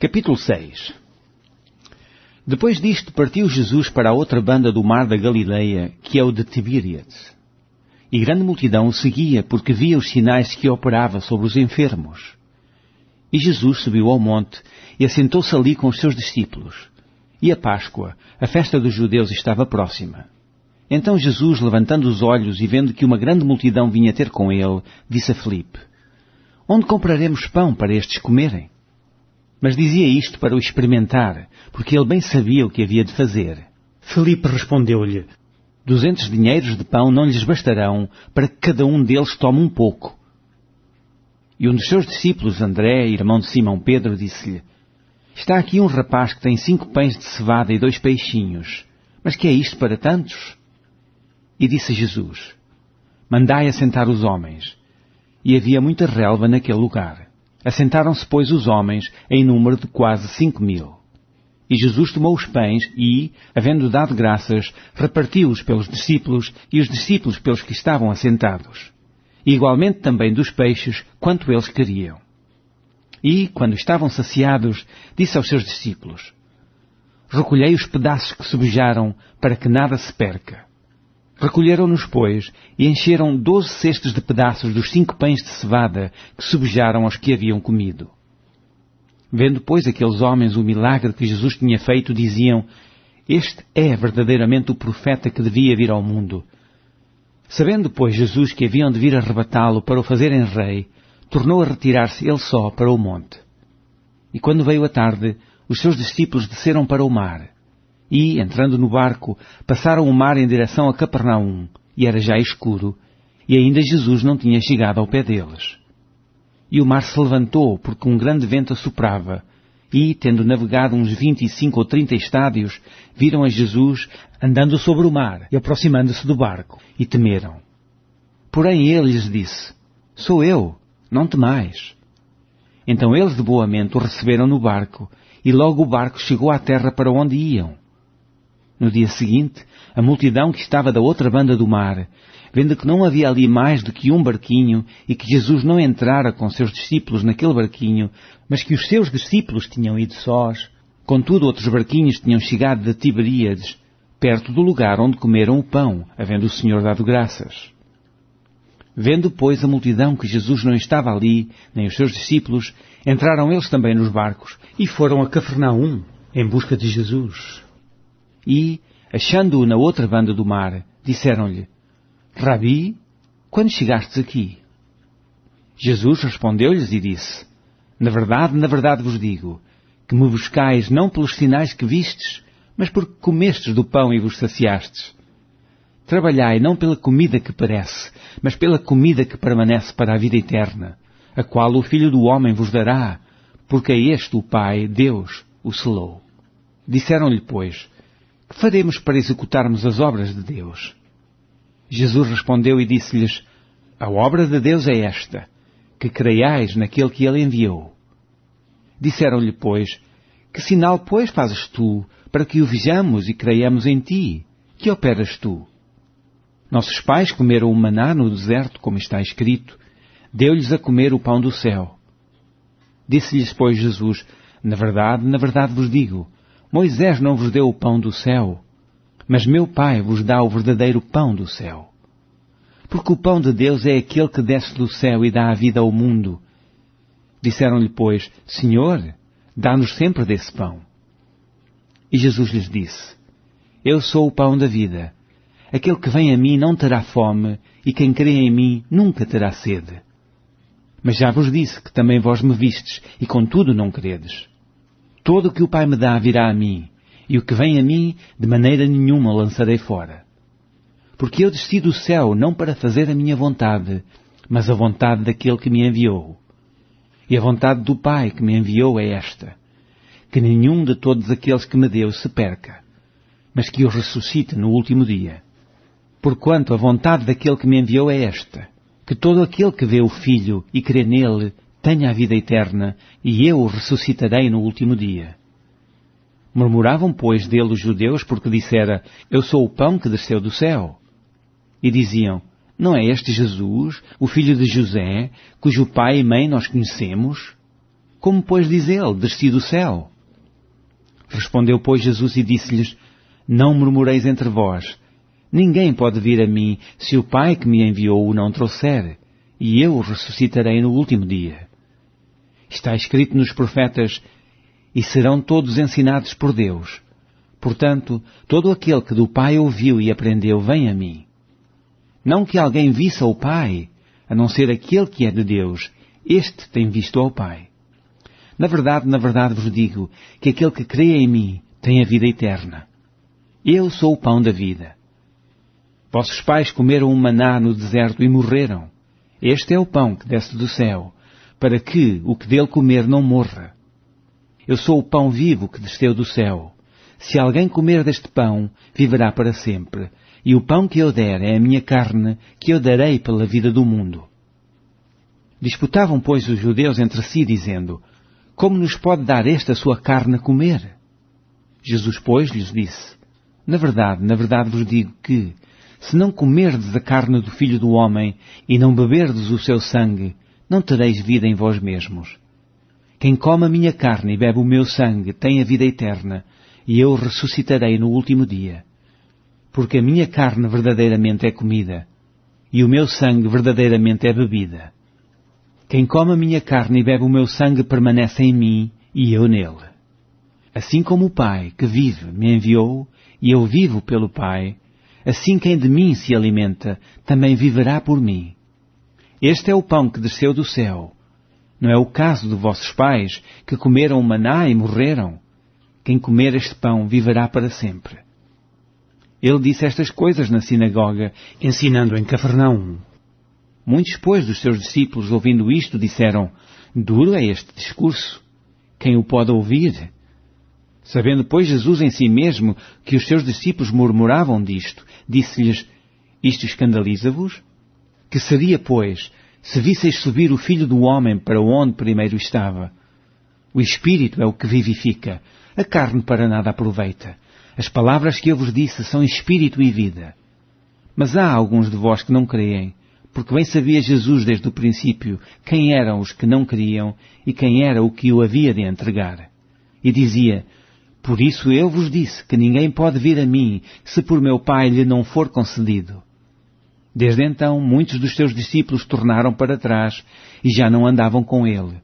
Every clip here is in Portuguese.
Capítulo 6. Depois disto partiu Jesus para a outra banda do mar da Galileia, que é o de Tiberíades. E grande multidão o seguia, porque via os sinais que operava sobre os enfermos. E Jesus subiu ao monte e assentou-se ali com os seus discípulos. E a Páscoa, a festa dos judeus, estava próxima. Então Jesus, levantando os olhos e vendo que uma grande multidão vinha ter com ele, disse a Filipe: Onde compraremos pão para estes comerem? Mas dizia isto para o experimentar, porque ele bem sabia o que havia de fazer. Filipe respondeu-lhe: 200 dinheiros de pão não lhes bastarão para que cada um deles tome um pouco. E um dos seus discípulos, André, irmão de Simão Pedro, disse-lhe: Está aqui um rapaz que tem 5 pães de cevada e 2 peixinhos. Mas que é isto para tantos? E disse Jesus: Mandai assentar os homens. E havia muita relva naquele lugar. Assentaram-se, pois, os homens, em número de quase 5.000. E Jesus tomou os pães e, havendo dado graças, repartiu-os pelos discípulos e os discípulos pelos que estavam assentados. E igualmente também dos peixes, quanto eles queriam. E, quando estavam saciados, disse aos seus discípulos: Recolhei os pedaços que sobejaram, para que nada se perca. Recolheram-nos, pois, e encheram 12 cestos de pedaços dos 5 pães de cevada que sobejaram aos que haviam comido. Vendo, pois, aqueles homens o milagre que Jesus tinha feito, diziam: Este é verdadeiramente o profeta que devia vir ao mundo. Sabendo, pois, Jesus que haviam de vir arrebatá-lo para o fazerem rei, tornou a retirar-se ele só para o monte. E quando veio a tarde, os seus discípulos desceram para o mar. E, entrando no barco, passaram o mar em direção a Capernaum, e era já escuro, e ainda Jesus não tinha chegado ao pé deles. E o mar se levantou, porque um grande vento assoprava, e, tendo navegado uns 25 ou 30 estádios, viram a Jesus andando sobre o mar e aproximando-se do barco, e temeram. Porém ele lhes disse: Sou eu, não temais. Então eles de boa mente o receberam no barco, e logo o barco chegou à terra para onde iam. No dia seguinte, a multidão que estava da outra banda do mar, vendo que não havia ali mais do que um barquinho e que Jesus não entrara com seus discípulos naquele barquinho, mas que os seus discípulos tinham ido sós, contudo outros barquinhos tinham chegado de Tiberíades, perto do lugar onde comeram o pão, havendo o Senhor dado graças. Vendo, pois, a multidão que Jesus não estava ali, nem os seus discípulos, entraram eles também nos barcos e foram a Cafarnaum em busca de Jesus. E, achando-o na outra banda do mar, disseram-lhe: Rabi, quando chegastes aqui? Jesus respondeu-lhes e disse: na verdade vos digo, que me buscais não pelos sinais que vistes, mas porque comestes do pão e vos saciastes. Trabalhai não pela comida que perece, mas pela comida que permanece para a vida eterna, a qual o Filho do Homem vos dará, porque a este o Pai, Deus, o selou. Disseram-lhe, pois: que faremos para executarmos as obras de Deus? Jesus respondeu e disse-lhes: a obra de Deus é esta, que creiais naquele que ele enviou. Disseram-lhe, pois: que sinal, pois, fazes tu, para que o vejamos e creiamos em ti? Que operas tu? Nossos pais comeram o maná no deserto, como está escrito: deu-lhes a comer o pão do céu. Disse-lhes, pois, Jesus: na verdade vos digo, Moisés não vos deu o pão do céu, mas meu Pai vos dá o verdadeiro pão do céu. Porque o pão de Deus é aquele que desce do céu e dá a vida ao mundo. Disseram-lhe, pois: Senhor, dá-nos sempre desse pão. E Jesus lhes disse: eu sou o pão da vida. Aquele que vem a mim não terá fome, e quem crê em mim nunca terá sede. Mas já vos disse que também vós me vistes, e contudo não credes. Todo o que o Pai me dá virá a mim, e o que vem a mim, de maneira nenhuma o lançarei fora. Porque eu desci do céu não para fazer a minha vontade, mas a vontade daquele que me enviou. E a vontade do Pai que me enviou é esta: que nenhum de todos aqueles que me deu se perca, mas que o ressuscite no último dia. Porquanto a vontade daquele que me enviou é esta: que todo aquele que vê o Filho e crê nele tenha a vida eterna, e eu o ressuscitarei no último dia. Murmuravam, pois, dele os judeus, porque dissera: eu sou o pão que desceu do céu. E diziam: não é este Jesus, o filho de José, cujo pai e mãe nós conhecemos? Como, pois, diz ele, desci do céu? Respondeu, pois, Jesus e disse-lhes, não murmureis entre vós. Ninguém pode vir a mim se o Pai que me enviou o não trouxer, e eu o ressuscitarei no último dia. Está escrito nos profetas, e serão todos ensinados por Deus. Portanto, todo aquele que do Pai ouviu e aprendeu vem a mim. Não que alguém visse ao Pai, a não ser aquele que é de Deus, este tem visto ao Pai. Na verdade vos digo que aquele que crê em mim tem a vida eterna. Eu sou o pão da vida. Vossos pais comeram um maná no deserto e morreram. Este é o pão que desce do céu, para que o que dele comer não morra. Eu sou o pão vivo que desceu do céu. Se alguém comer deste pão, viverá para sempre. E o pão que eu der é a minha carne, que eu darei pela vida do mundo. Disputavam, pois, os judeus entre si, dizendo, como nos pode dar esta sua carne a comer? Jesus, pois, lhes disse, na verdade vos digo que, se não comerdes a carne do Filho do Homem e não beberdes o seu sangue, não tereis vida em vós mesmos. Quem come a minha carne e bebe o meu sangue tem a vida eterna, e eu ressuscitarei no último dia. Porque a minha carne verdadeiramente é comida, e o meu sangue verdadeiramente é bebida. Quem come a minha carne e bebe o meu sangue permanece em mim, e eu nele. Assim como o Pai, que vive, me enviou, e eu vivo pelo Pai, assim quem de mim se alimenta, também viverá por mim. Este é o pão que desceu do céu. Não é o caso de vossos pais, que comeram o maná e morreram? Quem comer este pão viverá para sempre. Ele disse estas coisas na sinagoga, ensinando em Cafarnaum. Muitos, pois, dos seus discípulos, ouvindo isto, disseram, duro é este discurso. Quem o pode ouvir? Sabendo, pois, Jesus em si mesmo que os seus discípulos murmuravam disto, disse-lhes, isto escandaliza-vos? Que seria, pois, se visseis subir o Filho do Homem para onde primeiro estava? O Espírito é o que vivifica, a carne para nada aproveita. As palavras que eu vos disse são Espírito e vida. Mas há alguns de vós que não creem, porque bem sabia Jesus desde o princípio quem eram os que não queriam e quem era o que o havia de entregar. E dizia, por isso eu vos disse que ninguém pode vir a mim se por meu Pai lhe não for concedido. Desde então muitos dos seus discípulos tornaram para trás e já não andavam com ele.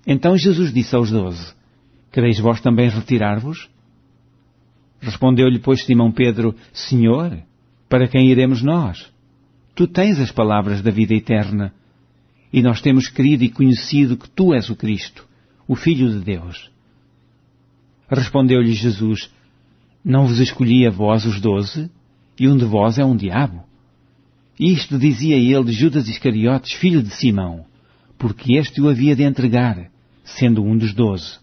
Então Jesus disse aos 12, quereis vós também retirar-vos? Respondeu-lhe, pois, Simão Pedro, Senhor, para quem iremos nós? Tu tens as palavras da vida eterna, e nós temos crido e conhecido que tu és o Cristo, o Filho de Deus. Respondeu-lhe Jesus, não vos escolhi a vós os 12, e um de vós é um diabo? Isto dizia ele de Judas Iscariotes, filho de Simão, porque este o havia de entregar, sendo um dos 12.